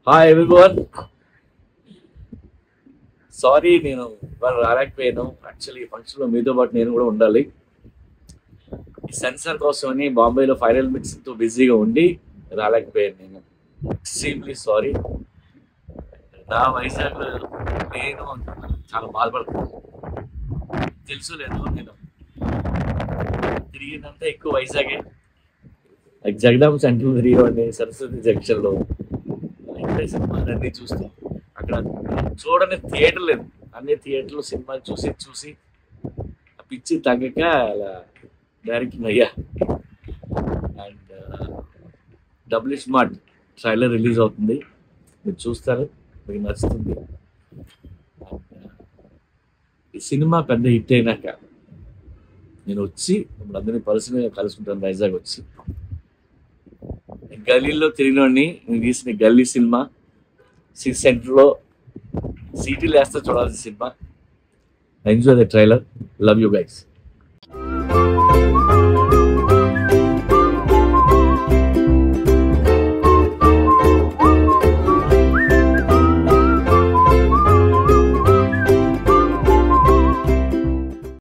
Hi everyone. Sorry నేను ఇవాళ రాలేకపోయాను. Actually ఈ ఫంక్షన్లో మీతో పాటు నేను కూడా ఉండాలి. ఈ సెన్సార్ కోసమని బాంబేలో ఫైనల్ మిక్స్తో బిజీగా ఉండి రాలేకపోయాను. నేను ఎక్స్ట్రీమ్లీ సారీ. నా వైజాగ్లో నేను చాలా బాధపడుతున్నాను. తెలుసు లేదు, నేను తిరిగినంత ఎక్కువ వైజాగే. జగదాంబ సెంటర్ తిరిగేవాడిని, సరస్వతి జంక్షన్లో సినిమాలన్నీ చూస్తాం. అక్కడ చూడని థియేటర్ లేదు, అన్ని థియేటర్లో సినిమాలు చూసి చూసి ఆ పిచ్చి తగ్గక అలా డైరెక్ట్ అయ్యా. And double smart trailer release అవుతుంది, మీరు చూస్తారు, మీకు నచ్చుతుంది. ఈ సినిమా పెద్ద హిట్ అయినాక నేను వచ్చి మిమ్మల్ని అందరినీ పర్సనల్గా కలుసుకుంటాను. వైజాగ్ వచ్చి గల్లీలో తిరిగినోడిని, నేను తీసిన గల్లీ సినిమా సిక్స్ సెంటర్లో సీటీలు వేస్తే చూడాల్సిన cinema. Enjoy the trailer. Love you guys.